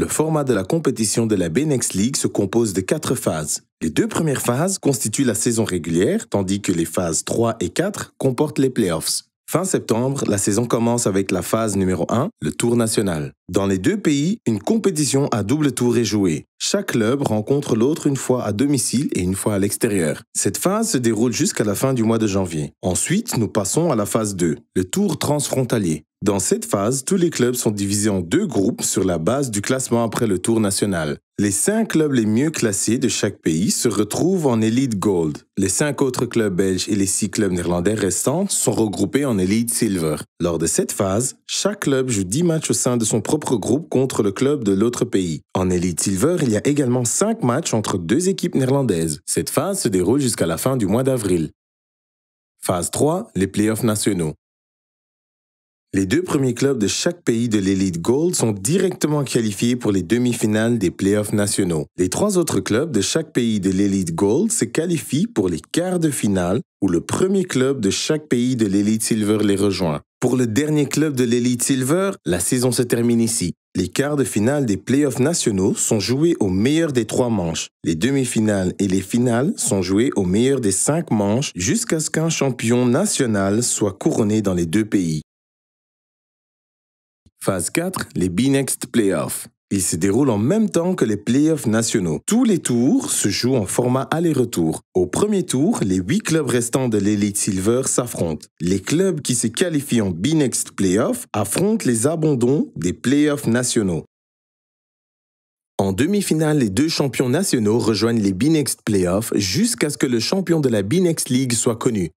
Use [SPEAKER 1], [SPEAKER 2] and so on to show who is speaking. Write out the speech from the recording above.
[SPEAKER 1] Le format de la compétition de la B-Next League se compose de 4 phases. Les 2 premières phases constituent la saison régulière, tandis que les phases 3 et 4 comportent les playoffs. Fin septembre, la saison commence avec la phase numéro 1, le Tour national. Dans les 2 pays, une compétition à double tour est jouée. Chaque club rencontre l'autre une fois à domicile et une fois à l'extérieur. Cette phase se déroule jusqu'à la fin du mois de janvier. Ensuite, nous passons à la phase 2, le Tour transfrontalier. Dans cette phase, tous les clubs sont divisés en 2 groupes sur la base du classement après le Tour national. Les 5 clubs les mieux classés de chaque pays se retrouvent en Elite Gold. Les 5 autres clubs belges et les 6 clubs néerlandais restants sont regroupés en Elite Silver. Lors de cette phase, chaque club joue 10 matchs au sein de son propre groupe contre le club de l'autre pays. En Elite Silver, il y a également 5 matchs entre 2 équipes néerlandaises. Cette phase se déroule jusqu'à la fin du mois d'avril. Phase 3, les playoffs nationaux. Les 2 premiers clubs de chaque pays de l'Elite Gold sont directement qualifiés pour les demi-finales des playoffs nationaux. Les 3 autres clubs de chaque pays de l'Elite Gold se qualifient pour les quarts de finale où le premier club de chaque pays de l'Elite Silver les rejoint. Pour le dernier club de l'Elite Silver, la saison se termine ici. Les quarts de finale des playoffs nationaux sont joués au meilleur des 3 manches. Les demi-finales et les finales sont jouées au meilleur des 5 manches jusqu'à ce qu'un champion national soit couronné dans les 2 pays. Phase 4, les B-Next Playoffs. Ils se déroulent en même temps que les playoffs nationaux. Tous les tours se jouent en format aller-retour. Au premier tour, les 8 clubs restants de l'Elite Silver s'affrontent. Les clubs qui se qualifient en B-Next Playoffs affrontent les abandons des playoffs nationaux. En demi-finale, les 2 champions nationaux rejoignent les B-Next Playoffs jusqu'à ce que le champion de la B-Next League soit connu.